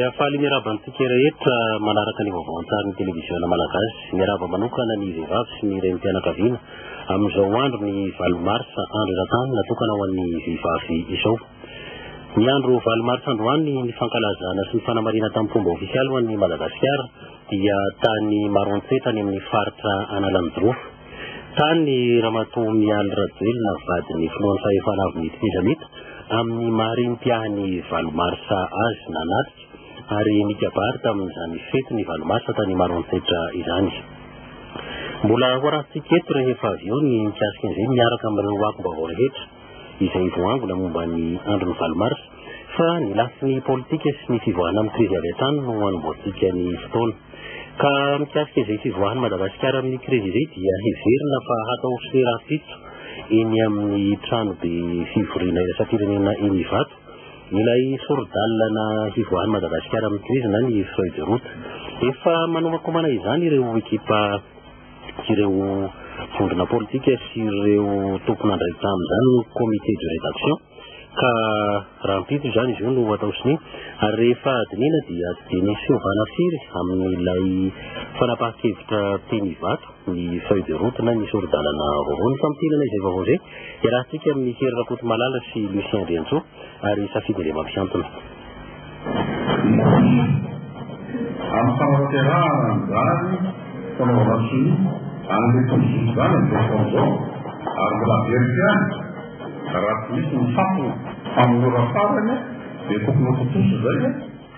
dia faly miaraba antsika rehetra manaraka ny vaovaon-tsarin'ny televisiona malagasy miaraba manokana ny vehivavy sy ny renim-pianakaviana amin'izao andro ny 20 marsa andro iran-tany natokana ho an'ny vehivavy izao. Ny andro 20 marsa androany ny fankalazana sy ny fanamarina tamin'ny fomba ofisialy ho an'ny Madagasikara dia tany Maroantsetra any amin'ny faritra Analamidrofo. Tany Ramatoa Mialy Rajoelina vadiny filohan'ny fahefana avy mitezamita amin'ny maharim-piahany 20 marsa azy nanatrika ary nikabary tamin'izany fety ny 20 marsa tany Maroantsetra izany. Mbola hoarahintsika eto rehefa avy eo ny mikasika an'izay miaraka amin'ireo akom-baovao rehetra izay voangona momba ny andro ny 20 marsa fa ny lafiny politika sy ny fivoahana amin'ny krizy avy hatrany no hanomboantsika ny fotoana. Ka mikasika izay fivoahany Madagasikara amin'ny krizy izay dia heverina fa hatao serafitso eny amin'ny trano be fivoriana iraisam-pirenena eny Ivato ilay sordalana fivoahany Madagasikara amin'ny krizy na ny feuille de route. Efa manomakomana izany ireo ekipa ireo vondrona politika sy ireo tompona andraikitra amin'izany comité de rédaction ka rahampito izany izy io no atao siny ary rehefa adinina dia tsy dia nisy fiovana firy amin'ilay fanapahan-kevitra teny Ivato ny feuille de route na ny sordalana vaovao. Ny fampitinana izay vaovao izay iarahantsika amin'ny Hery Rakoto Malala sy Lucien Riantso ary safidy le mampiantona. Amin'ny fanapahan-kerahana izany fanaovana siny amin'ny tombosotro izany amin'izao fotoana izao ary mbola very ihany raha tsy misy ny fampony famonora farany dia tokony ho totoso izay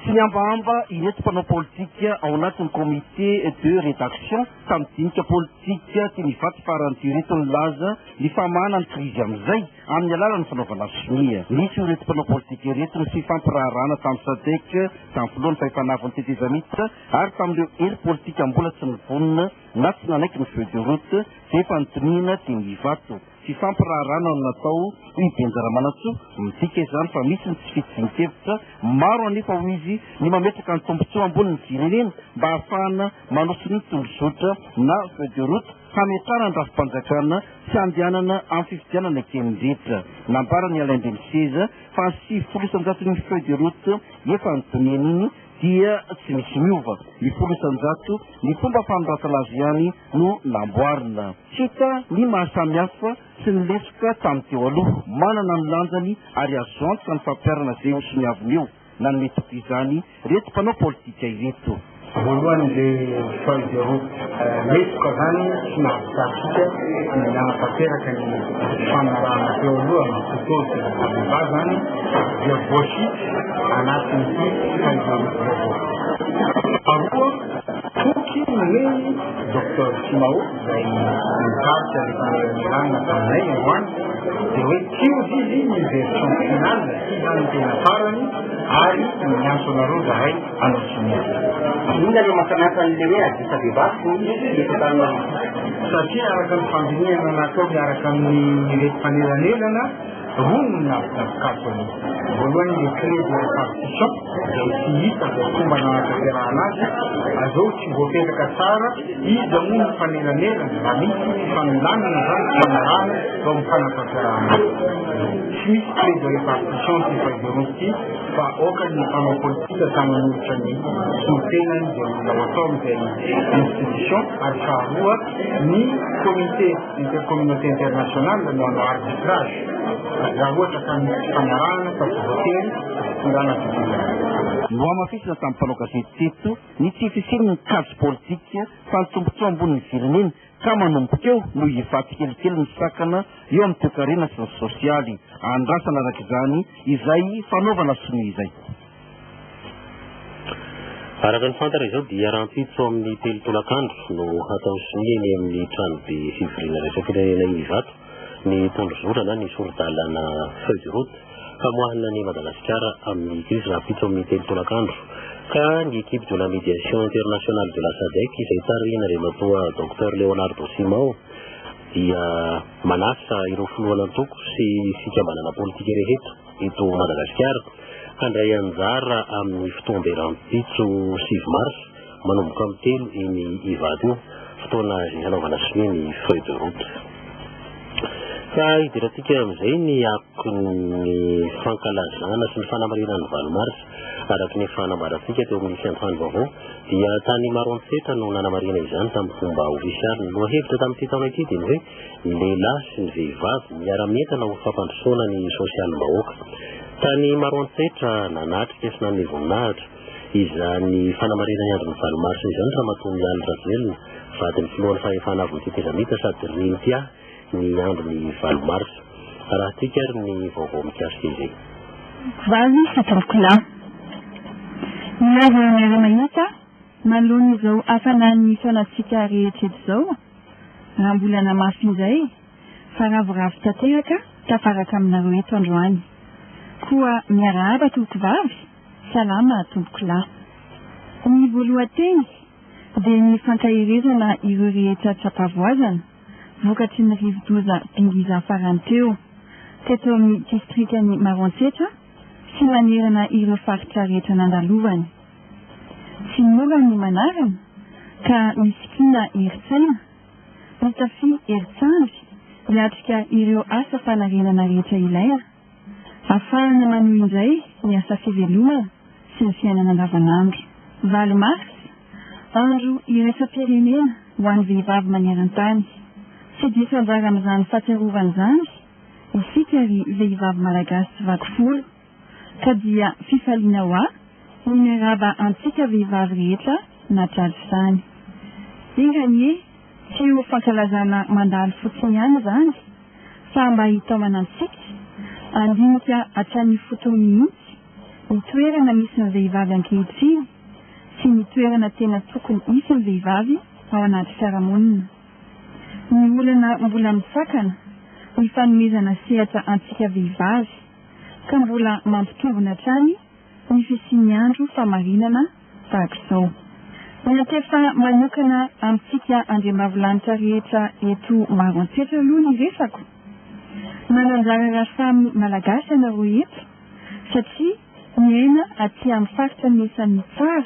sy ambamba ireto mpanao politika ao anatin'ny comité de rédaction tamin'ny dinika politika teny Ivato faranty ireto ny laza ny famahana ny krizy amin'izay amin'ny alalan'ny fanaovana sonia. Nisy ireto mpanao politika ireto ny fifampirarana tamin'ny SADC tamin'ny filohan'ny fahefanavany tetezamita ary tamin'ireo hery politika mbola tsy nivonina na tsy nanaiky ny feuille de route dia efa nitonina teny Ivato. Fifampirarana no natao Benjaramanantsoa midika izany fa misy ny tsy fitivinkevitra maro anefa ho izy ny mametraka ny tombontsoa ambony ny firenena mba ahafahana manosony ny tondrozotra na feuille de route hametrana ny rafim-panjakana sy andehanana amin'ny fifidianana kenindretra. Nambarany Alain Demiseza fa ny 700 ny feuille de route efa nitonena iny dia tsy misy miova. Ny 700 ny fomba fanoratana azy ihany no namboarina. Hita ny mahasamihafa sy ny lesoka tamin'ny teo aloha manana ny lanjany ary azo antoka ny fampiarana izay osony avy eo na ny metoko izany reto mpanao politika ireto. Voalohany ilay feuille de route lesoka zany sy nahavitaritsika ny nanatanteraka ny fanarahana teo aloha fotosy va zany dia voasity anatin'ity feuille de route vaovao. Faharoa toky ny Dr Simao izay nitarika nirana taminay androany dia hoe tiody izy ny version finale sy zany tena farany ary mianso anareo zahay anao simiasa. Inona no mahasanasa an'ilay hoe adisa vehivavy satria araka ny fandinihana natao miaraka amin'ny reto fanelanelana roa no navikasiko any. Voalohany le clé de répartition izay tsy hita zay fomba nanatanterahana azy azao tsy voapetraka tsara izy moa ny fanelanelana raha misy fanolanana zany fanarahana vao mifanatanterahana azy. Tsy misy clé de répartition ty feuille de route ty fa oakany ny mpanao politika taman'olotra ny soltenany dia mila atao amin'izay institution ary faharoa ny comité intercommunauté internationale no hanao arbitrage raha ohatra ka misy fanarahana fa tsy voatery tirana fitizana. No amafisina tamin'ny mpanao gazety teto ny tsy fisiny ny kazo politika fa ny tombontsoa ambonin'ny firenena ka manomboka eo no hivaty kelikely ny sakana eo amin'ny toekarena sy ny sosialy andrasana araka izany izay fanaovana sonia izay. Araka ny fantara izao dia rahampitso amin'ny telo tolakandro no atao sonia eny amin'ny trano be fivoriana iraisam-pirenena eny Ivato ny tondrozora na ny sordalana feuille de route famoahana ny Madagasikara amin'ny krizy rahampitso amin'ny telo tolakandro. Ka ny équipe de la médiation internationale de la SADC izay tarihina Ramatoa Dr Leonardo Simao dia manasa ireo filohana antoko sy fikambanana politika rehetra eto Madagasikara handray anjara amin'ny fotoana rahampitso 7 mars manomboka amin'ny telo eny Ivato io fotoana izay hanaovana sonia ny feuille de route. Ka idiratika amin'izay ny ako ny fankalazana sy ny fanamarena ny valomaritra araky ny fanambarantsika teo amin'ny fiantohany vaovao dia tany Maroantsetra no nanamarena izany tamin'ny fomba ofisialy. No hevitra tamin'ity taona ity dia ny hoe ny lehilahy sy ny vehivavy miara-mientana ho fampandrosoana ny sosialim-bahoaka. Tany Maroantsetra nanatrika sy nanome voninahitra izany fanamarena ny andron'ny valomaritra izany raha matoa Mialy Ravelona vadin'ny filohan'ny fahefana avy nytetezamita sady Rintia ny andron'ny valomaritra. Raha tika ary ny vaovao mikasika izay. Vavy sy tompokolahy. Milaza miara-mahita manoloana izao hafanan'ny taonantsika rehetra eto izao raha mbola namafy izay fa ravoravo tanteraka tafaraka aminareo eto androany. Koa miarahaba tompokivavy, salama tompokolahy. Ny voalohanteny dia ny fankahirezana ireo rehetra tsapavoazana vokatry ny rivo-doza Dingiza farany teo teto amin'ny distrikany Maroantsetra sy manerana ireo faritra rehetra nandalovany. Tsy mora ny manarana ka misikina heritsaina, mitafy heritsandy hiatrika ireo asa fanarenana rehetra ilaina, ahafahana manohy indray ny asa fivelomana sy ny fiainana andavanandro. Valomaritra, andro iraisam-pirenena ho an'ny vehivavy maneran-tany. Tsy diso anjara amin'izany fahatsiarovana izany isika ry vehivavy malagasy vaky folo ka dia fifaliana ho ny miarahaba antsika vehivavy rehetra natratra izany. Inganie tsy ho fankalazana mandalo fotsiny ihany izany fa mba hitaomana antsika andinika hatrany fotony mihitsy ny toerana misy ny vehivavy ankehitriny sy ny toerana tena tokony hisy ny vehivavy ao anaty fiarahamonina. Ny olana mbola misakana ny fanomezana sehatra antsika vehivavy ka mbola mampitombona hatrany ny fisian'ny andro famarinana tahaka izao. Natefa manokana amintsika andriambavilanitra rehetra eto Maroantsetra aloha ny resako. Mananjara raha amin'ny malagasy ianareo eto satria miaina aty amin'ny faritra mesan'ny tsara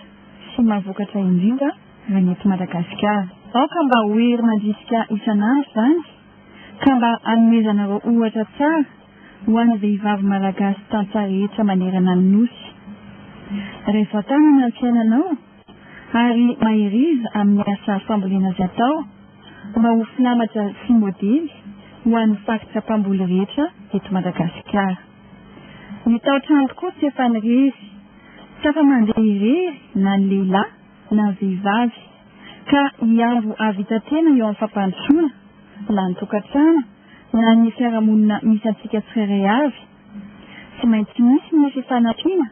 sy mahavokatra indrindra raha ny eto Madagasikara. Aoka mba hoerina andrisika isanandro izany ka mba hanomezanareo ohatra tsara ho an'ny vehivavy malagasy tantsaha rehetra manerana ny nosy. Rehefa tanana ny fiainanao ary mahiriza amin'ny asa fambolena azy atao mba ho filamatra sy modely ho an'ny faritra mpamboly rehetra eto Madagasikara. Ny tao-trano tokoa tsy efa nirery, tsy afa mandeha irery na ny lehilahy na ny vehivavy ka hiambo avita tena eo amin'ny fampandrosoana na ny tokantrano na ny fiarahamonina misy antsika tsirairay avy. Tsy maintsy misy ny fifanampiana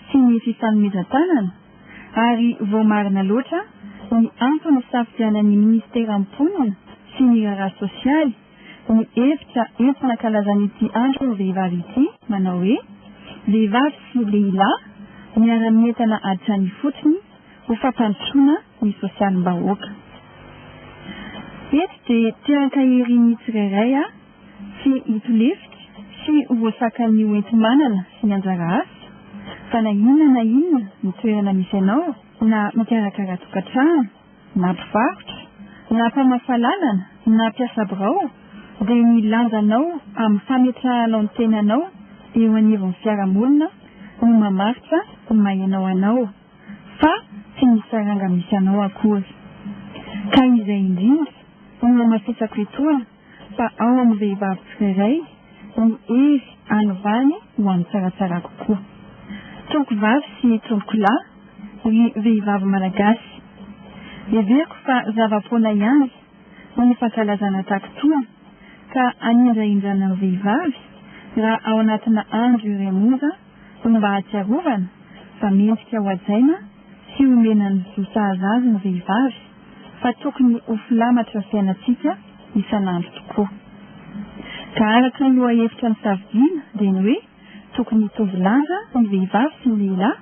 sy ny fifanomezan-tanana ary vao marina loatra ny antony safidianan'ny ministera amponina sy ny raharaha sosialy ny hevitra entina kalazan'ity andro ny vehivavy ity manao hoe vehivavy sy lehilahy miara-mientana hatrany fotsiny ho fampandrosoana ny sosialim-bahoaka. Eto dia tean-kaherin'ny tsirairay sy hitolefitra sy voasakan'ny hoenti-manana sy ny anjara asa fa na inona ny toerana misy ianao na mikarakara tokantrano na mpivarotra na mpamafalalana na mpiasa birao dia ny lanjanao amin'ny fametrahanao ny tenanao eo anivon'ny fiarahamonina no mamaritra ny mahainao anao fa tsy misy saranga misy anao akory. Ka izay indrindra no mafisako etoana fa ao amin'ny vehivavy tsirairay ny hery anovany ho an'ny tsaratsara kokoa. Tompokivavy sy tompokolahy ry vehivavy malagasy, heveriko fa zava-poana ihany ny fankalazana tahak'itony ka anindraindrana ny vehivavy raha ao anatina andro iray monja no mba hatsiarovana fa mendrika ho hajaina sy omena ny zosazy azy ny vehivavy fa tokony ho filamatra fiainantsika isanandro tokoa. Ka araka ny loha hevitra ny safidiana dia ny hoe tokony hitovy lanja ny vehivavy sy ny lehilahy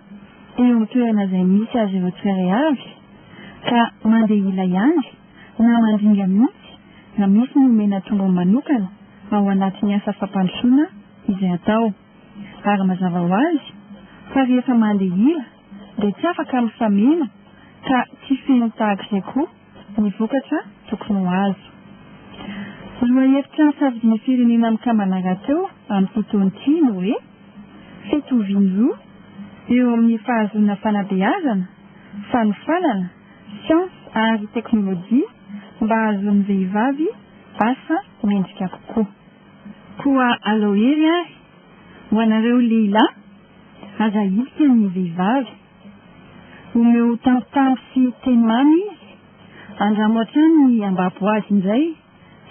eo amin'ny toerana izay misy azy ireo tsirairay avy ka mandeha ila ihany na mandringa mihitsy na misy ny omena tombony manokana ao anatin'ny asa fampandrosoana izay atao. Ary mazava ho azy fa rehefa mandeha ila dia tsy afaka mifamena ka tsy feno tahaka izay koa ny vokatra tokony ho azo. Loahevitra ny safidy ny firenena amin'ny kamanara teo amin'ny fotoan'ity no hoe fitovian-droa eo amin'ny fahazoana fanabeazana, fanofanana, siansa ary teknôlôjia mba ahazoan'ny vehivavy asa mendrika kokoa. Koa aleo hery ary ho anareo lehilahy aza hidika ny vehivavy. Omeo tampotampo sy teny mamy izy, andramo hatrany ny ambapo azy indray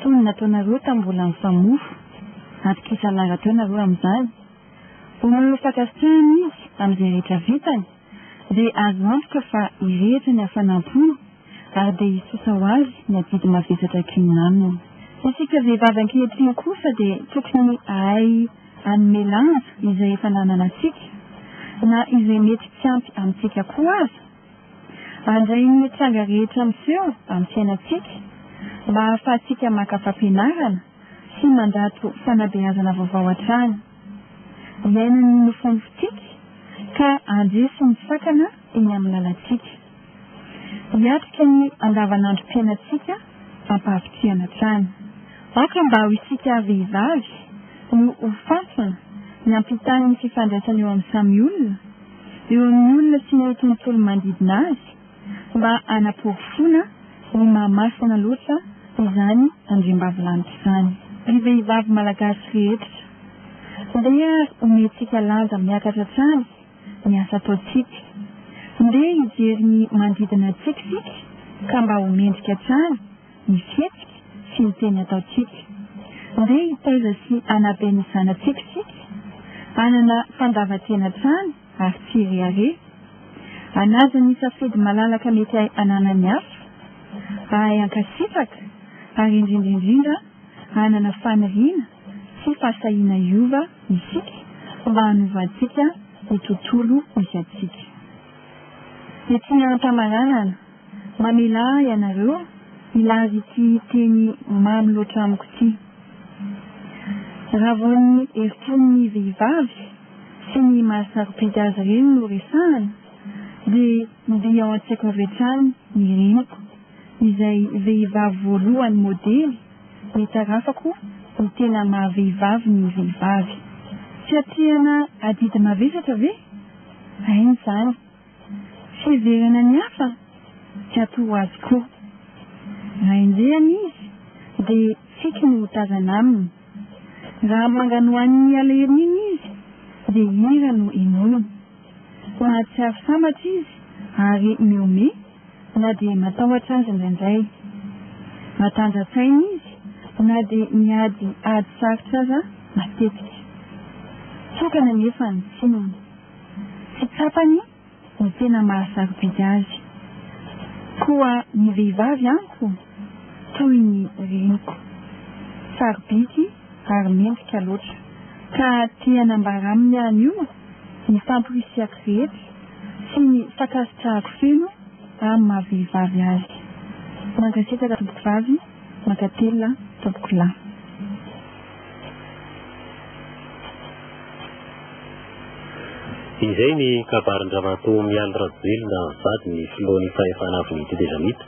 toy ny nataonareo tambola ny famofo, atokisa lara teo nareo amin'izany. Omeo fakasitrahany izy amin'izay rehetra vitany, dia azo antoka fa irehetra ny hafanam-pony ary dia hisosa ho azy ny adidy mavesatra kiny aminy. Isika vehivavy ankehitriny kosa dia tokony ahay hanome lanja izay efa nananantsika na izay mety tsy ampy amintsika koa aza. Andray ny tranga rehetra miseho amin'ny fiainantsika mba ahafahantsika maka fampianarana sy mandato fanabeazana vaovao hatrany. Iainany nofonofitsika ka andresy ny sakana eny amin'ny lalantsika. Hiatrika ny andavanandrom-piainantsika ampahavitihana hatrany. Aka mba ho isika vehivavy no ho fantona ny ampitany ny fifandraisana eo amin'ny samy olona, eo amin'ny olona sy ny tontolo manodidina azy, mba hanapofona ny mahamasina loatra izany andriambavilanitra izany. Ny vehivavy malagasy rehetra ndeha omentsika lanja miakatra hatrany ny asa ataontsika, ndeha hijery ny manodidina antsika sika ka mba homendrika hatrany ny fihetsika sy ny teny ataontsika, ndeha hitaiza sy hanabe ny zanantsika sika, hanana fandavan-tena hatrany ary tsy reare, hanaja ny safidy malalaka mety hananany hafa, ahay ankasitraka ary indrindra hanana faniriana sy fahasahiana iova isika mba hanovantsika ny tontolo misy atsika. Ety an-tamaranana mamela ianareo ilazy ity teny mamy loatra amiko ity. Raha vao ny heritony vehivavy sy ny mahasaropidy azy ireny no resahana, dia ndia ao an-tsaiko avy hatrany ny reniko izay vehivavy voalohany modely mitarafako ny tena mahavehivavy ny vehivavy. Tsy atrehana adidy mavesatra ve? Ainy izany. Fiverana ny hafa tsy atoro azy koa. Raha injehany izy dia tsika no tazana aminy. Raha manganohan'ny alaherininy izy dia hira no inoiny. Mahatsiaro sambatra izy ary miome na dia matahotra azy indraindray. Matanjatsaina izy na dia miady ady sarotra aza matetika. Tsokana nefa ny tsinony. Tsy tsapany ny tena mahasarobidy azy. Koa ny vehivavy anko toy ny reniko. Sarobidy ary mendrika loatra. Ka tia hanambara aminy any io ny famporisiako rehetra sy ny fakasitrahako feno amin'ny mahavehivavy azy. Mankasitraka tompoko vavy, mankatelina tompoko lahy. Izay ny kabarin-dravato mialy ravelona sady ny filohan'ny fahefana avy ny Tedezamita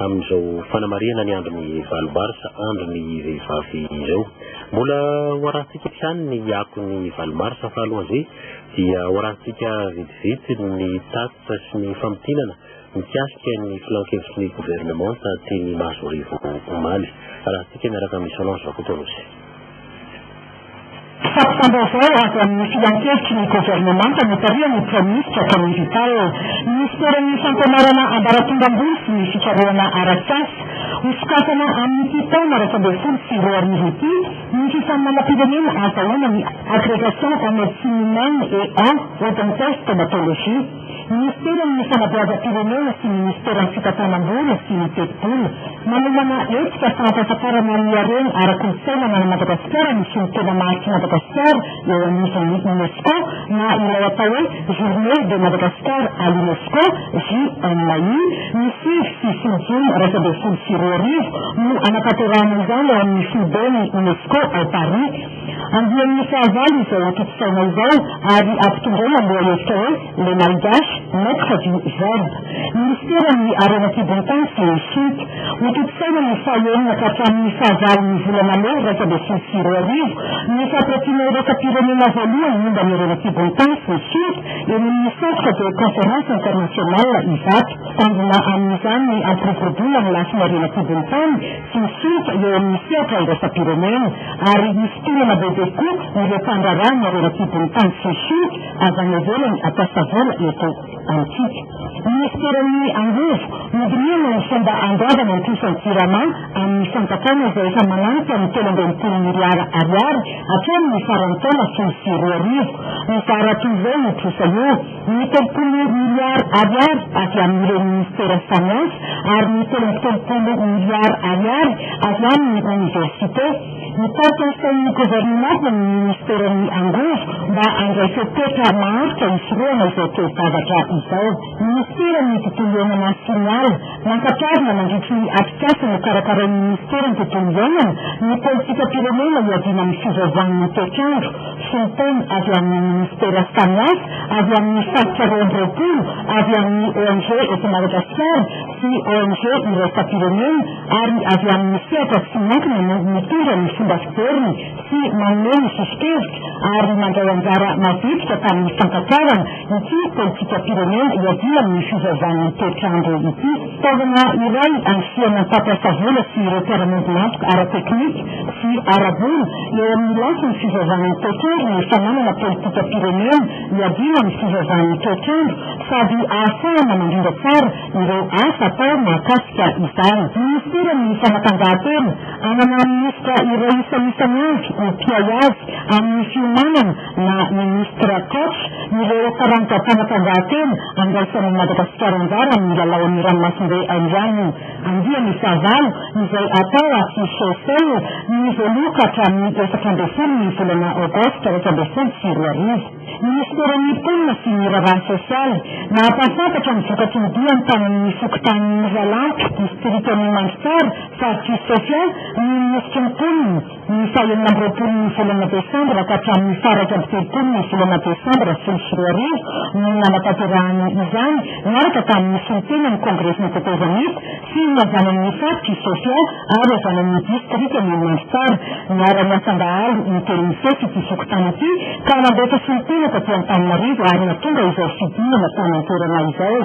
amin'izao fanamariana ny andron'ny valomarsa andron'ny vehivavy izao. Mbola hoarahintsika ihany ny akon'ny valomarsa fa alohan'izay dia hoarahintsika vetivety ny tatitra sy ny famotinana mikasika ny filan-kevitry ny gouvernemanta teny Mahazorivo omaly. Arahintsika miaraka amin'ny Solange Vakotonosy. Fampambaovao azo amin'ny filan-kevitry ny gouvernemanta notaria ny praministra Kaminvital, ministeran'ny fampianarana ambaratonga-ambony sy ny fikarohana ara-tsasy hosokafana amin'ny taona raika ambin'ny folo sy roa arivo ity ny fifaninanam-pirenena azahoana ny agrégation en médecine humaine et en odontologie stomatologie. Ministeran'ny fanabeazam-pirenena sy ministeran'ny fitatanam-bola sy ny tetipolo manomana hetsika fahampahafantarana ny harena ara-kolontsaina na Madagasikara misy ny tena marika Madagasikara eo anivon'ny UNESCO na ilay atao hoe Journée de Madagascar à l'UNESCO JMI misy fisinjiny raika ambin'ny folo sy roa arivo no anatanterahana izany eo amin'ny filibeny UNESCO ao Paris. Andian'ny fahavalo izao antotosaina izao ary ampitondraina mbola hevitra hoe le malgache maître du verbe. Ministeran'ny Arenan-Kibontan sy ny SINK nototsaina ny fahaenina ka hatramin'ny fahavalon'ny volana May 2024 ny fampirantiana iraisam-pirenena voalohany momba ny Arenan-Kibontan sy ny SINK eny amin'ny centre de conférence internationale IVAT. Tandrina amin'izany ny ampiroborobola ny lafin'ny Arenan-Kibontan sy ny SINK eo amin'ny sehatra iraisam-pirenena ary misy tonana bebe koa ireo mpandrarany ny Arenan-Kibontan sy ny SINK avy any ivelany ampasavola eto antsika. Ministeran'ny Angovo nodiniana ny fomba androavana ny trosan'ny Tsirama amin'ny fantakana izay efa manampy amin'ny 3.5 miliara ariary hatramin'ny faran'ny taona 2024. Ny varatozay ny trosa io ny 30 miliara ariary avy amin'ireo ministera samihafa ary ny 30 miliara ariary avy amin'ny université. Nitarikasain'ny gouvernement ny ministeran'ny Angovo mba handray fepetra maharitra isoroana izao toe-javatra izao. Ministeran'ny tontolo iainana siniala nankatravina mandritry ny apikasa no karakarain'ny ministeran'ny tontolo iainana ny politika pirenena iadina amin'ny fivaovan'ny toetrandro sy ny taona avy amin'ny ministera samihafa avy amin'ny faritra roapolo avy amin'ny ONG eto Madagasikara sy ONG iraisam-pirenena ary avy amin'ny sehatra sy miankina mitondra ny fomba fijeriny sy manome ny fisikevitra ary mandray anjara mavitrika tamin'ny fankatravana ity politika pirenena iadina amin'ny fivaovan'ny toetrandro ity. Fitaovana iray ansiana mpampiasa vola sy ireo mpiara-mondy antoka ara-teknika sy ara-bola eo amin'ny lafin'ny fivaovan'ny toetrandro ny fananana politika pirenena iadina amin'ny fivaovan'ny toetrandro sady ahafahana mandrindra tsara ireo asa atao mahakasika izany. Ministeran'ny fanatanjahantena anana ministra iray isanisan'andro mpiay azy amin'ny fiomanana na ministra coach ireo taranaka fanatanjahantena andraisan'ny Madagasikara anjara amin'ny lalaon'ny ranomasimbe andriany andiany fahavalo izay atao association ny voaloka hatramin'ny 4 ny volana Aogositra 2024. Ministeran'ny mponina sy ny ravahana sosialy nahampafantatra ny vokatry ny diany tamin'ny fokotanin'ny Zalampy distriktany Mangisara faritsy Sofia ny ministry mponina ny fahaenina amby roapolo ny volana Desambra ka hatramin'ny faha 30 ny volana Desambra 2024 no nanatanterahany izany niaraka tamin'ny solitena ny kongresy natetezanita sy nazanan'ny faritsy Sofia ary azanan'ny distriktany Mangisara niara-ny asandahalo ny telin'ifefy ity fokotany ity ka nandefa solitena taty Antananarivo ary natonga izao fidinana tananterana izao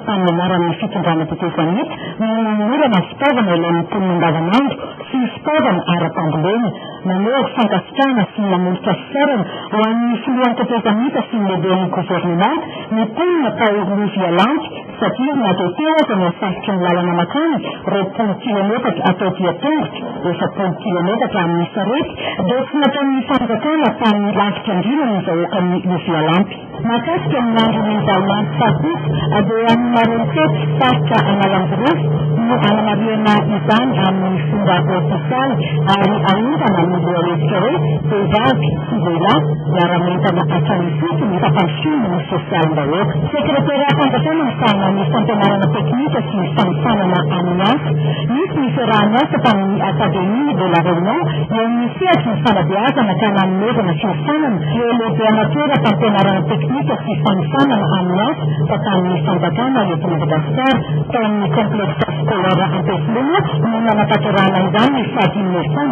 amin'ny anaran'ny fitondrana tetezanita nomorana fitaovana ilain'ny mponina andavanandro sy fitaovana ara-pambolena maneho fankasitrahana sy namolotra fisarana ho an'ny filohan'ny tetezanita sy ny lehiben'ny gouvernement ny mponina tao lovia lanty satria natao teo aza ny asafitry ny lalana makany 20 kilometatra atao dia tongotra 70 kilometatra amin'ny sarety dia tsy nataon'ny fanjakana tamin'ny lavitra andrinany izao okan'ny lovia lampy. Makasika amin'ny andron'ny Zalmanty Fakoto dia amin'ny marontety faritra Analamborosy no anamariana izany amin'ny fomba ofisialy ary aontana amin'ny lohalefitra hoe vehivavy sy lehilahy miara-mentana hatrany fotony fampandrosoana ny sosialim-bahoaka. Sekretera fanjakana misahana ny fampianarana teknika sy ny fanofanana amin'ny asa misy ny fiarahany asa tamin'ny Académie de la Réunion eo amin'ny sehatry ny fanabeazana ka nanomezana fiofanana eo lehibe amatera fampianarana teknika sy fanofanana amin'ny asa tamin'ny fanjakana eto Madagasikara tao amin'ny complexe scolaire Antesindena no nanatanterahana izany ny fahadimy ka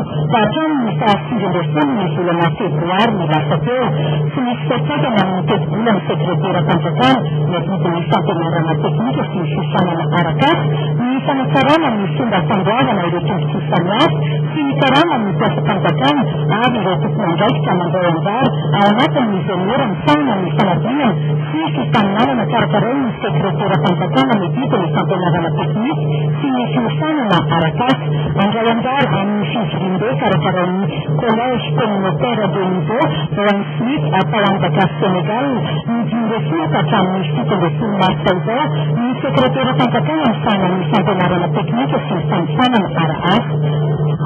hatramin'ny faha 9 ny volana febroary ny lasa teo sy misy fiatsakana amin'ny teti-bola ny sekretera fanjakana miadidiny fampianarana teknika sy ny fiofanana arakasa ny fanatsarana ny fomba fandoavana ireo tombontsoa samihafa sy ny karama ny mpiasa fanjakana ary ireo tompon'andraikitra mandray anjara ao anatin'ny ingeniera misahana ny fanadinana sy fifaninanana karakarainy ny sekretera fanjakana medika ny fampianarana teknika sy ny fiofanana arakasa mandray anjara amin'ny fizirimbe karakarainy collège communautaire de niveau Rohan Smith atao Madagasikara Sénégal ny 15 ka hatramin'ny 17 marsa izao ny sekretera fanjakana misahana ny fampianarana teknika sy ny fanofanana ara-asa.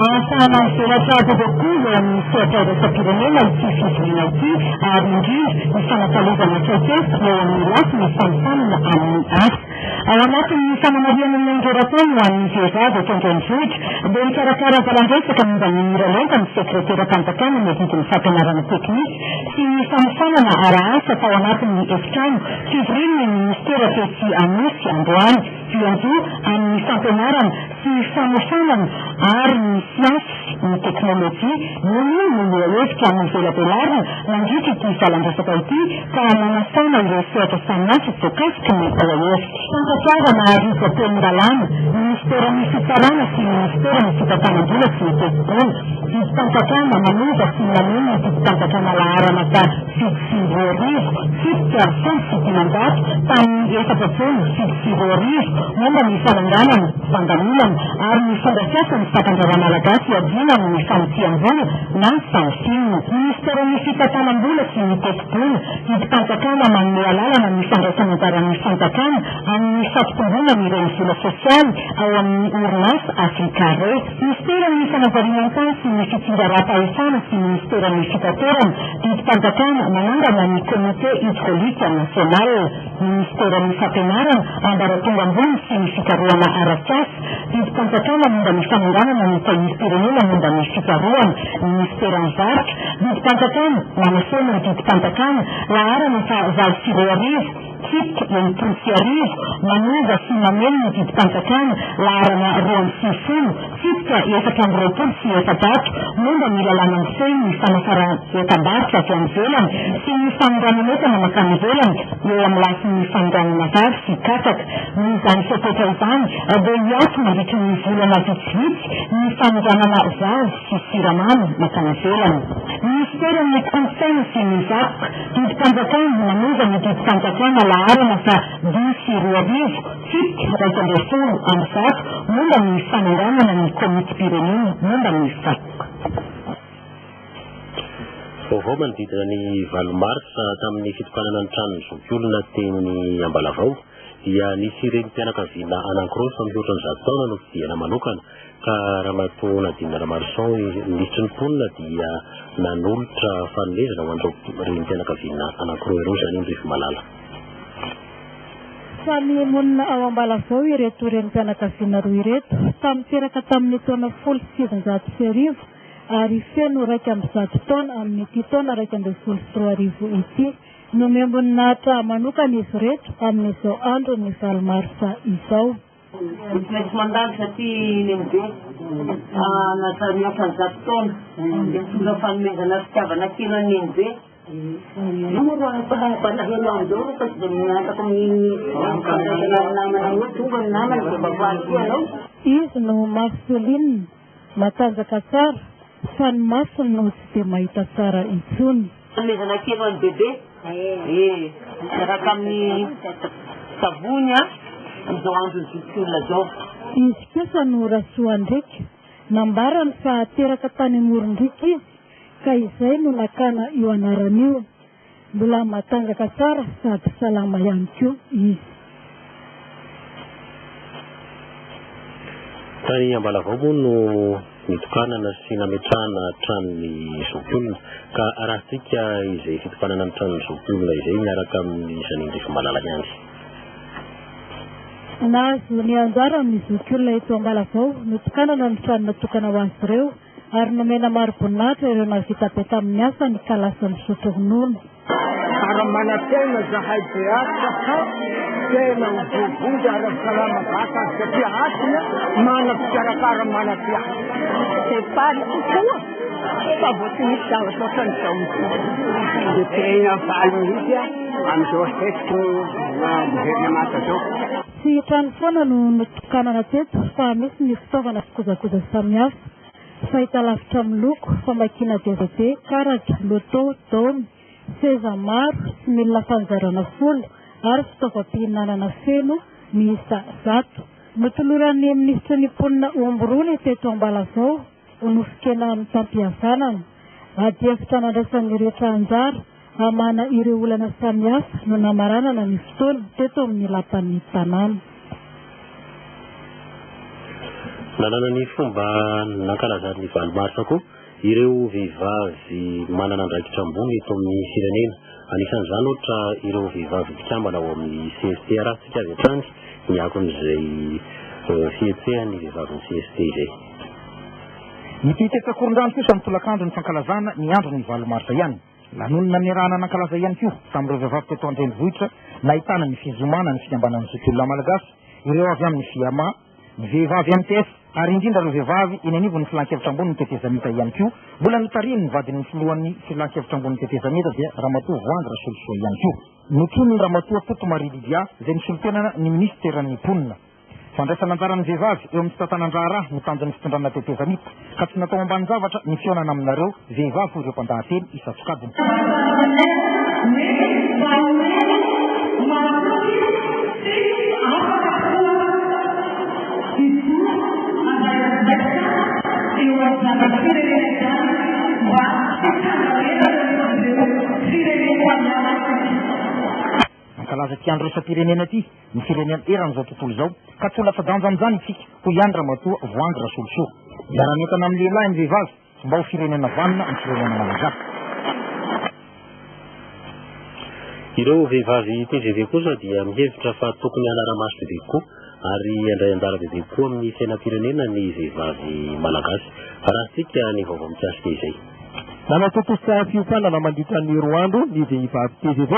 Ahafahana mivelatra bebe koa eo amin'ny sehatra iraisam-pirenena ity fivoriana ity ary indrindra ny fanakalozana traikefa eo amin'ny lafiny fanofanana amin'ny asa. ao anatin'ny fanamariana ny angeran-tany ho an'ny vehivavy eto an-drenivohitra dia mikarakara valan-dresaka momba ny miralenta ny sekretera mpanjakana medidiny fampianarana teknika sy ny fanofanana ara-asa tao anatin'ny efitrano fivoriany ny ministera tetsy anosy androany fianjo amin'ny fampianarana sy fanofanana ary ny siansy ny teknôlôjia nono no hevitra amin'ny velabelarina nandritra ity valan-dresaka ity ka manasana ireo sehatra samihafa voakasiky ny ao ahevitra fankatiavana rivo-penindalàna ministeran'ny fitsarana sy ministeran'ny fitantanam-bola sy ny tekbola vidim-panjakana manova sy mameno ny vidim-panjakana laharanaka fidisivorivo fidika folo sy dimanjato tamin'ny efatra taona fidisivorivo momba ny fananganana fandaminana ary ny fomba fiasan'ny fatanjara malagasy adina amin'ny famotiam-bola na sanfinina ministeran'ny fitantanam-bola sy ny tekbola vidim-panjakana manome alalana ny fandraisana anjaran'ny fanjakana amin'ny fampitomboana ny reny vola sosialy ao amin'ny orinasa afrikare ministeran'ny fanavarinan-tany sy ny fitsinjaram-pahefana sy ministeran'ny fitaterana vidim-panjakana manangana ny komite hidrolika nasional ministeran'ny fampianarana ambaratonga ambony sy ny fikarohana ara-tsiasy vidim-panjakana momba ny fananganana ny pahizy-pirenena momba ny fikarohana ministeran'ny varitra vidim-panjakana manasona ny vidim-panjakana laharana fa valo sy roa arivo fitika enimpolo sy arivo manova sy mameno ny vidim-panjakana laharana roa amby sivifolo fitika efatra amby roapolo sy efadato momba ny lalàna mifeny ny fanafarana etam-barotra avy amin'ny velany sy ny fanondrananetana makany velany eo amin'ny lafin'ny fanondranana vavy sy katsaka nizany fepetra izany dia hiato mandritra ny volana vitsivitsy ny fanondranana vavy sy siramamy makany velany ministeran'ny kolontsaina sy ny vakoka vidim-panjakana manova ny vidim-panjakana laharana fa dimy sy roa arivo fitika raika amby folo amby zato momba ny fananganana ny komite-pirenena momba ny vakoka vaovao manodidina ny valomarsa tamin'ny fitokanana ny tranony zokiolona teny Ambalavao dia nisy renim-pianakaviana anankiroa samy ohatran'ny 100 taona no fidihana manokana ka ramatoa Nadine Ramarson nisy ny mponina dia nanolotra fanomezana ho an'ireo renim-pianakaviana anankiroa ireo izany ny rivo malala samy monina ao Ambalavao ireto renim-pianakaviana roa ireto tamiteraka tamin'ny taona 1970 ary feno raika amby 100 taona amin'ity taona raika amby 13 ity no membony nahatra manokana izy reto amin'izao andro ny valomarsa izao maintsy mandalo satria lehibe miaka 100 taona dia fomba fanomezana fitiavana kely lehibe namana izy no Marceline matanjaka tsara fa ny masony no tsy dia mahita tsara intsony fanomezana kely ho an'ny bebe miaraka amin'ny savony izao andro ny zokiolona zao izy kosa no rasoan-drika nambarany fa teraka tany amoron-drika izy ka izay no nakana io anaran'io mbola matanjaka tsara sady salama ihany koa izy tany Ambalavao moa no nitokanana sy nametrahana tranony zokiolona ka arahantsika izay fitokanana ny tranony zokiolona izay miaraka amin'ny izany rivo malala ihany nazo ny anjara amin'ny zokiolona eto Ambalavao nitokanana ny trano natokana ho azy ireo ary nomena maro voninahitra ireo navita-peta amin'ny asa ny kalasa misotro ronono ary manatena zahay beatra fa tena mivovozy ary salama vata satria atina mana fikarakara mana-piasa separy kokoa fa vo tsy misy zavatra ohatran'izao dia tena valo mihitsy amin'izao hetiky gouvernemanta zao sy trano foana no nitokanana teto fa misy ny fitaovana fikojakoja samihafa fahita lavitra miloko famakina DVD karatra loto taony seza maro sy milina fanjarana folo ary fitaovam-pihinanana feno miisa 100 notoloran'ny ministra ny mponina omborony teto Ambalavao nofikena amin'ny tampihavanana adiefitra nandraisan'ny rehetra anjara amana ireo olana samihafa no namaranana ny fotoana teto amin'ny lapan'ny tanàna nanana ny fomba nankalazan'ny valomarsa koa ireo vehivavy manana andraikitra ambony eto amin'ny firenena. Anisan'izany ohatra ireo vehivavy mpikambana ao amin'ny CST arahantsika avy hatrany miakon'izay fihetsehan'ny vehivavy ny CST izay. Ny fitetsak'oron-drano kosa ny tolakandro ny fankalazana ny andro ny 7 marsa ihany. Lanonina niarahana nankalaza ihany koa tamin'ireo vehivavy teto an-drenivohitra nahitana ny fizomana ny fikambanan'ny zokiolona malagasy, ireo avy amin'ny fiama, ny vehivavy MTS ary indrindra ireo vehivavy eny anivon'ny filan-kevitra ambony ny tetezamita ihany koa. Mbola notariny ny vadin'ny filohan'ny filan-kevitra ambony ny tetezamita dia Ramatoa Voandra Solosoa ihany koa. Notron'ny Ramatoa Toto Marie Lydia izay nisolotenana ny ministeran'ny mponina. Fandraisana anjaran'ny vehivavy eo amin'ny fitantanandraha ny tanjon'ny fitondrana tetezamita ka tsy natao ambany zavatra ny fionana aminareo vehivavy ireo mpandahateny isatsokadiny. Ankalaza tiandro isa-pirenena ty ny firenena eran'izao tontolo izao ka tsy ho lasa-danja amin'izany isika ho ihany Ramatoa Voandra Solosoa. Miara-mientana amin'ny lehilahy ny vehivavy mba ho firenena vanona ny firenena malagasy. Ireo vehivavy TGV kosa dia mihevitra fa tokony hanara-maso bebe koa ary andray anjara bebe koa amin'ny sainam-pirenena ny vehivavy malagasy. Rahantsika ny vaovao mikasika izay. Nanatotosa fiompanana mandritra ny roa andro ny vehivavy TGV.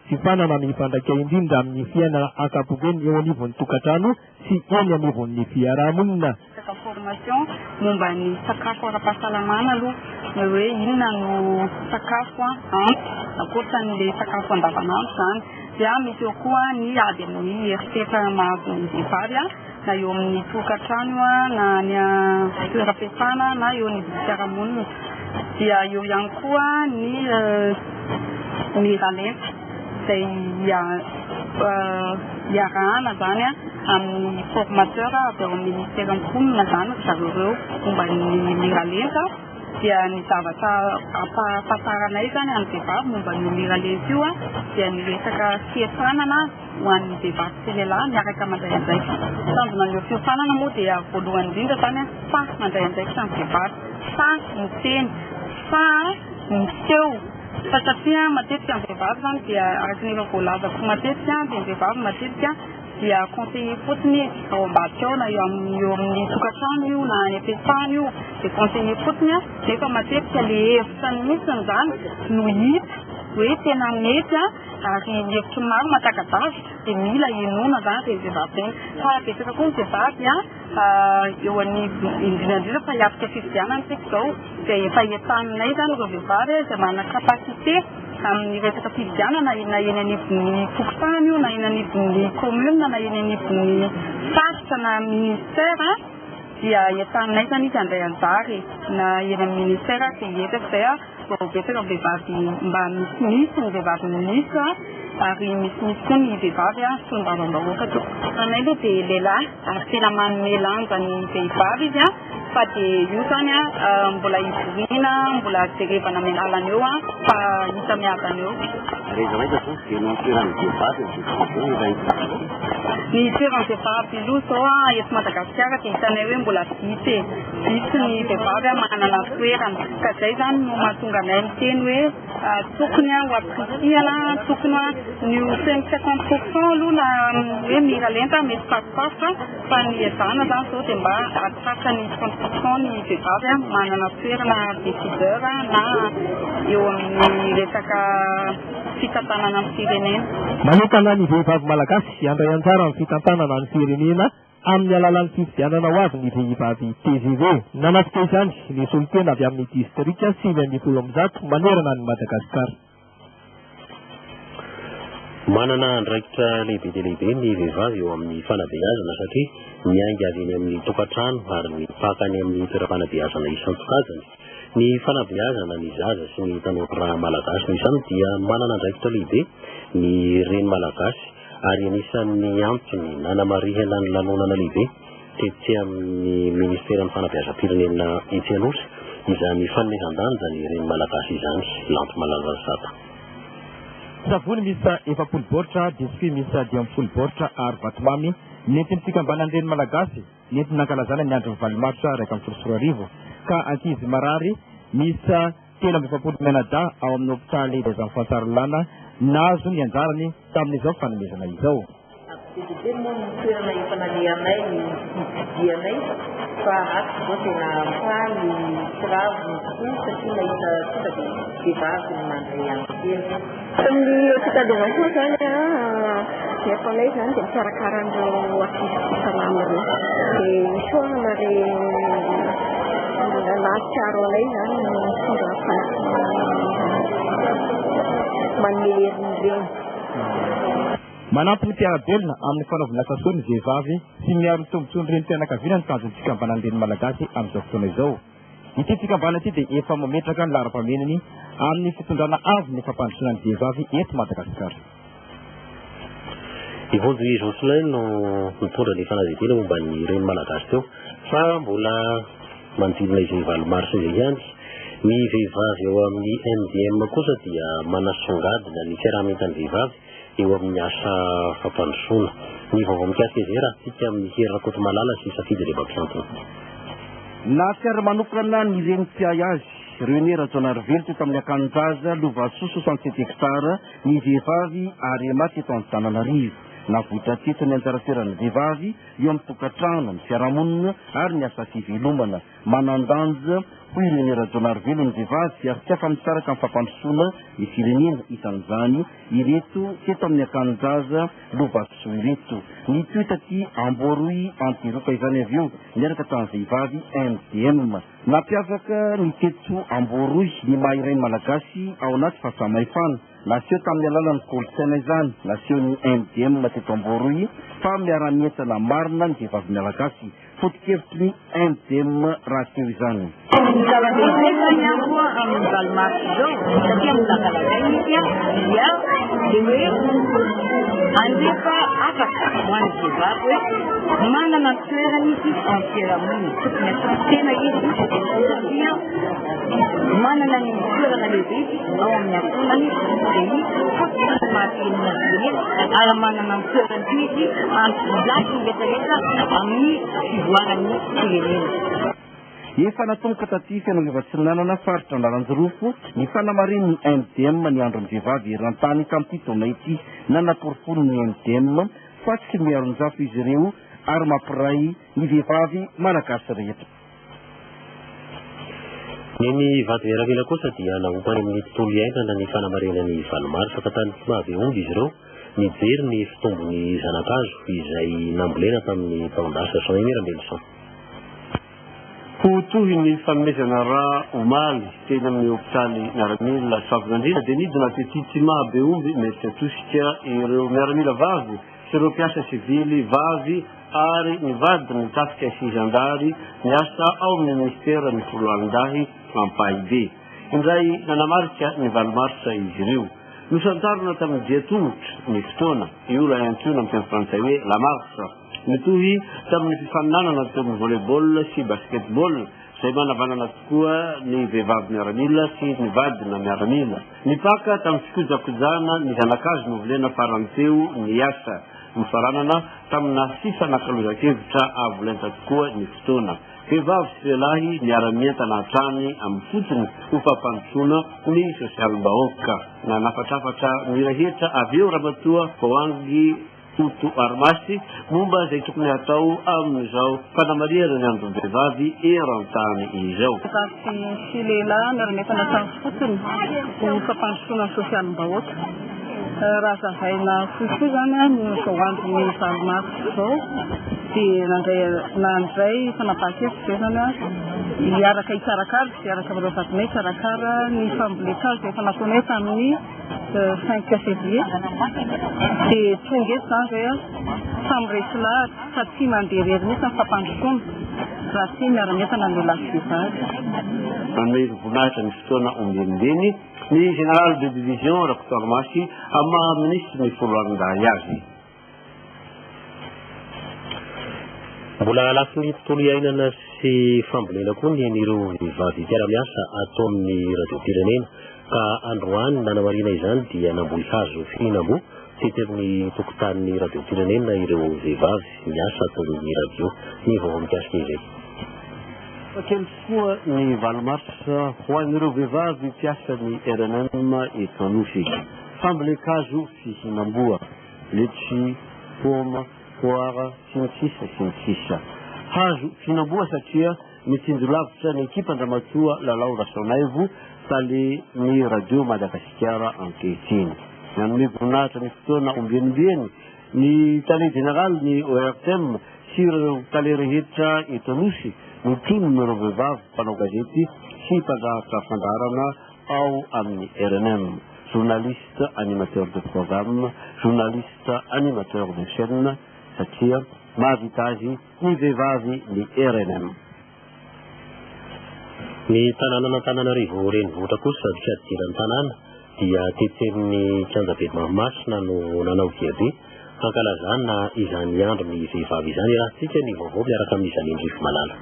Fiompanana mifandraika indrindra amin'ny fiainana ankapobeny eo anivon'ny tokantrano sy eny anivon'ny fiarahamonina. Formation momba ny sakafo ara-pahasalamana aloha hoe inona no sakafo ampy ankoatran'ilay sakafo andavanandro zany. Dia misy eo koa ny ady amin'ny eritretra mahazo ny vehivavy na eo amin'ny tokantrano na ny toeram-piasana na eo amin'ny fiarahamonina. Dia eo ihany koa ny miralenta izay iarahana zany amin'ny formateur avy ao amin'ny ministeran'ny mponina zany zareo momba ny miralenta. Dia ny zavatra ampahafantaranay zany amin'ny vehivavy momba ny miralenta io dia ny resaka fihasanana ho an'ny vehivavy sy lehilahy miaraka mandray anjaika. Tanjona an'io fihasanana moa dia voalohany indrindra zany fa mandray anjaika samy vehivavy, fa miteny, fa miseho. Satria matetika amin'ny vehivavy zany dia araka ny voalavako matetika dia ny vehivavy matetika dia conseiller fotsiny ao ambadika ao na eo amin'ny tokantrano io na any am-piasana io dia conseiller fotsiny nefa matetika le hevitrany mihitsiny zany no hita hoe tena mety ary hevitry maro matakadavy dia mila enona zany dia vehivavy tena. Fa betsaka koa ny vehivavy eo an'ny indrindra fa hiafika fifidianana tsika izao dia efa entaninay zany ireo vehivavy izay manana kapasité amin'ny resaka fifidianana na eny anivon'ny tokotany io na eny anivon'ny commune na eny anivon'ny faritra na ministère dia entaninay zany izy andray anjary na eny amin'ny ministère dia hety izay betsaka vehivavy mba misimisy ny vehivavy ministre ary misimisy koa ny vehivavy solombavam-bahoaka to. Anay aloha dia lehilahy ary tena manome lanja ny vehivavy izy fa dia io zany mbola hivorina mbola jerevana amin'ny alana eo fa hita miadana eo. Ny toeran'ny vehivavy aloha zao eto Madagasikara dia hitanay hoe mbola vitsy ny vehivavy manana toerana ka izay zany no mahatonga anay miteny hoe tokony ho aprisihana tokony ny 50% aloha na hoe miralenta mety pasopasoka fa ny ezana zany zao dia mba atratra ny 30% ny vehivavy manana toerana décideur na eo amin'ny resaka fitantanana amin'ny firenena. Manokana ny vehivavy malagasy andray anjara amin'ny fitantanana ny firenena amin'ny alalan'ny fifidianana ho avy ny vehivavy TGV. Nanafika izany ny solitena avy amin'ny distrika 5 manerana ny Madagasikara. Manana andraikitra lehibe dia lehibe ny vehivavy eo amin'ny fanabeazana satria miainga avy eny amin'ny tokantrano ary mipakany amin'ny toeram-panabeazana isan-tokajany. Ny fanabeazana ny zaza sy ny tanora malagasy no izany dia manana andraikitra lehibe ny reny malagasy ary anisan'ny antony nanamarihana ny lanonana lehibe tetsy amin'ny ministeran'ny fanabeazam-pirenena Etsy-Anosy izany fanomezan-danja ny reny malagasy izany lanto Malagasy. Savony misy 7 baoritra, disque misy 12 baoritra ary vatomamy nentin'ny fikambanan'ny reny malagasy nentina nankalazana ny andro 7 marsa 2024 ka ankizy marary misy 3 menada ao amin'ny hôpitaly des enfants Sarolana nazo ny anjarany tamin'izao fanomezana izao. Dia moa ny toerana efa nalehanay ny fidianay fa ato zao tena faly kiravo ny satria nahita tonga dia vehivavy ny mandray am'teny. Amin'ny hôpital des enfants zany ny ataonay zany dia mikarakara an'ireo artiste salama ireo. Dia misy foana ilay nahatsiaro anay zany fomba manome heriny ireny. Manampy ny mpiara-belona amin'ny fanaovana asa soa ny vehivavy sy miaro ny tombontsoa ny renim-pianakaviana ny tanjon'ny fikambanan'ny reny malagasy amin'izao fotoana izao. Ity fikambana ity dia efa mametraka ny laharam-pameniny amin'ny fitondrana avy ny fampandrosoana ny vehivavy eto Madagasikara. Ivonjo Jocelyn no mitondra ny fanazentena momba ny reny malagasy teo fa mbola manodidina izay valomarsa izay ihany. Ny vehivavy eo amin'ny MDM kosa dia manasongadina ny fiaraha-mientan'ny vehivavy eo amin'ny asa fampandrosoana. Ny vaovao mikasika izay raha tika amin'ny Herakoto Malala sy Safidy Lebapisantona. Na fiara manokana ny renim-piay azy René Rajonarvely teto amin'ny Akanjaza Lovasoa 67 hectara ny vehivavy Arema teto Antananarivo. Navoitra teto ny anjara toeran'ny vehivavy eo amin'ny tokantrano ny fiarahamonina ary ny asa fivelomana. Manandanja hoy René Rajonarvely ny vehivavy ary tsy afa-misaraka amin'ny fampandrosoana ny firenena isan'izany ireto teto amin'ny Akanjaza Lovasoa ireto. Ny toetaty Amboroy Antiroka izany avy eo miaraka tamin'ny vehivavy MDM. Nampiavaka ny teto Amboroy ny maha-iray malagasy ao anaty fahasamaifana. Naseho tamin'ny alalan'ny kolontsaina izany, naseho ny MDM teto Amboroy fa miara-mientana marina ny vehivavy malagasy. Foto-kevitry ny MDM raha teo izany. Zava-dehibe koa amin'ny valomarsa izao satria amin'ny zakalazay dia hoe andefa afaka ho an'ny vehivavy hoe manana toerana izy amin'ny fiarahamonina. Tena izy satria manana ny toerana lehibe izy ao amin'ny antonany dia fototra mahatenina izany ary manana ny toerana izy antonlaky rehetrarehetra amin'ny fivoarany firenena. Efa natomboka taty fianongevatsinanana faritra Laranjorofo ny fanamarin'ny MDM ny andron'ny vehivavy eran-tany tamin'ity taona ity. Nanaporofolo ny MDM fa tsy miaro ny zafy izy ireo ary mampiray ny vehivavy malagasy rehetra. Ny vato miaramila kosa dia naompany amin'ny tontolo iainana ny fanamarinany valomarsa ka tany mahabeomby izy ireo nijery ny fitombony zanakazo izay nambolena tamin'ny taondasa Jean Emerambelson. Tohy ny fanomezana raha omaly teny amin'ny hôpitaly miaramila Savinandrina dia nidina tety tsy mahabeomby mety atosika ireo miaramila vavy sy ireo mpiasa sivily vavy ary ny vady ny tafika sy zandary miasa ao amin'ny ministera ny foloalindahy Ampahibe. Indray nanamarika ny valomarsa izy ireo. Nosantarina tamin'ny dia tongotra ny fotoana io raha antsoina amin'ny teny frantsay hoe la marche. Nitohy tamin'ny fifaninanana teo amin'ny volleyball sy basketball izay manavanana tokoa ny vehivavy miaramila sy ny vadina miaramila. Nipaka tamin'ny fikojakojana ny zanakazo novolena farany teo ny asa. Mifaranana tamina fifanankalozakevitra avolenta tokoa ny fotoana. Vehivavy sy lehilahy miara-mientana hatrany amin'ny fotony ho fampandrosoana ny sosialim-bahoaka. Nafatrafatra ny rehetra avy eo ramatoa Voangy Toto Armasy momba izay tokony hatao amin'izao fanamariana ny andron'ny vehivavy eran-tany izao. Vehivavy sy lehilahy miara-mientana hatrany fotony ho fampandrosoana ny sosialim-bahoaka. Raha zavaina fotsy zany ny voandro ny valomarsa izao dia nandray fanapahan-kevitra zany hiaraka hikarakara sy hiaraka amin'ireo vadinay hikarakara ny fambolekazo efa nataonay tamin'ny 5 février dia tonga eto zany zay samy resy lahatra fa tsy mandeha rery mihitsy ny fampandrosoana raha tsy miara-mientana ny lehilahy sy vehivavy. Manome voninahitra ny fotoana ombembeny ny général de division Rakoto Armasy amin'ny maha-ministre ny foloalindahy azy. Mbola lafy ny tontolo iainana sy fambolena koa ny an'ireo vehivavy mpiara-miasa atao amin'ny radio-pirenena ka androany nanamarina izany dia namboly hazo fihinam-boa tety amin'ny tokotanin'ny radio-pirenena ireo vehivavy miasa atao amin'ny radio. Ny vaovao mikasika izay. kely foa ny valomarsa ho an'ireo vehivavy mpiasa ny RNM eto Anosy. Fambolekazo fihinam-boa, letchi, poma, poara, sy ny sisa. Hazo fihinam-boa satria mitsinjo lavitra ny ekipan-dramatoa Lalao Rasonaivo tale ny radio Madagasikara ankehitriny. Nanome voninahitra ny fotoana ombienimbeny ny tale général ny ORTM sy ireo tale rehetra eto Anosy ny tonon'ireo vehivavy mpanao gazety sy mpandrahatra fandarana ao amin'ny RNM. Journaliste, animateur de programme, journaliste, animateur de chaîne, satria mahavita azy ny vehivavy ny RNM. Ny tanàna Antananarivo renivohitra kosa fikadidiran'ny tanàna dia teterin'ny kianjabe Mahamasina no nanao diabe hankalazana izany andro ny vehivavy izany raha tsika ny vaovao miaraka amin'izany Indrify Malala.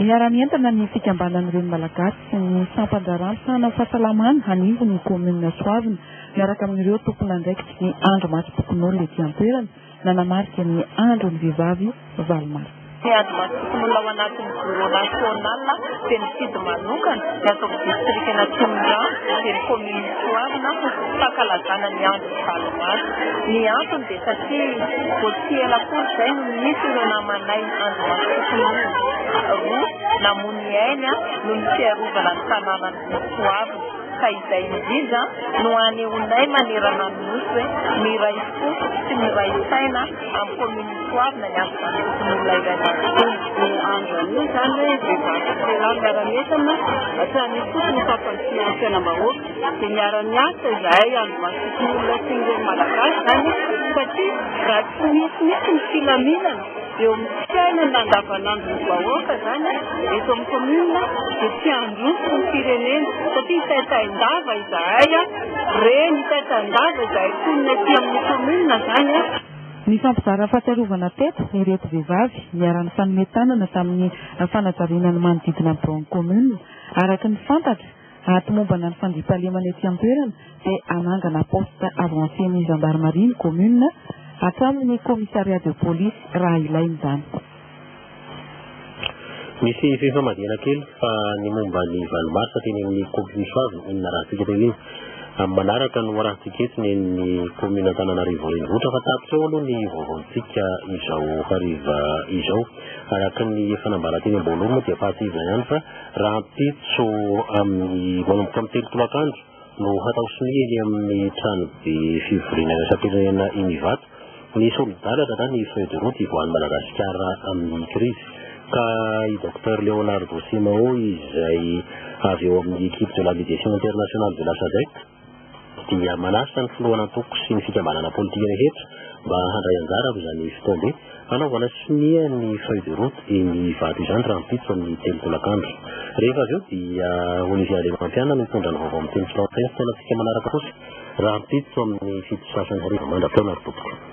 Miara-mientana ny fikambanan'ireny malagasy sy ny sampandrarantana fahasalamana hanimbo ny komina Soavina miaraka amin'ireo tompon'andraikitry ny andro matso-pokon'olona ety an-toerana nanamarika ny andro ny vehivavy Valomarsa. Ny andro matso-pokon'olona ao anatin'ny bureau national dia mifidy manokana ny ataoko district nationale dia ny komina Soavina fankalazana ny andro Valomarsa. Ny antony dia satria voatsihela koa izay no misy ireo namanay andro matso-pokon'olona roa namony ainy no ny fiarovana ny tanànany Soavina ka izay indrindra no anehonay manerana ny nosy hoe miray fo sy miray saina amin'ny komina Soavina ny andro matso-pokon'olona iray manontolo. Ny andro anio zany hoe vehivavy miara-mientana satria misy kosa ny fampantsiana fiainam-bahoaka dia miara-miasa izahay andro matso-pokon'olona sy ireny malagasy zany satria raha tsy misy ny filaminana eo amin'ny fiainana andavanandro ny vahoaka zany eto amin'ny komina dia tsy handroso ny firenena satria itaitaindava izahay reny itaitaindava izahay tonina aty amin'ny komina zany. Ny fampizara fahatsiarovana teto ireto vehivavy miara-ny fanometanana tamin'ny fanajariana ny manodidina ny baon'ny komina araka ny fantatra aty mombana ny fandriampahalemana ety an-toerana dia anangana poste avancé-ny gendarmerie ny komina hatramin'ny commissariat de police raha ilainy izany. Misy fifamadihana kely fa ny momba ny Valomarsa teny amin'ny komina Soavina inona raha tsika teo iny amin'ny manaraka no arahantsika eto ny komina Antananarivo renivohitra fa tapitra eo aloha ny vaovaontsika izao hariva izao araka ny fanambaran-teny ambony dia pahativina ihany fa raha ampitso amin'ny manomboka amin'ny telopolakandro no hatao sinieny amin'ny trano be fivoriana iraisam-pirenena Inivato ny solidalatra zany ny feuille de route ivoan'ny Madagasikara amin'ny crise ka i docteur Leonardo Simao izay avy eo amin'ny équipe de la médiation internationale de la SADC dia manasa ny filoana antoko sy ny fikambanana politika rehetra mba handray anjara izany fotoana be hanaovana sinia ny feuille de route ny vato izany raha mipitso amin'ny telopolakandro. Rehefa avy eo dia Olivia Lemampiana no mitondra ny vaovao amin'ny teny français taonantsika manaraka kosa raha mipitso amin'ny fito sasany hariva mandrataona tompoko.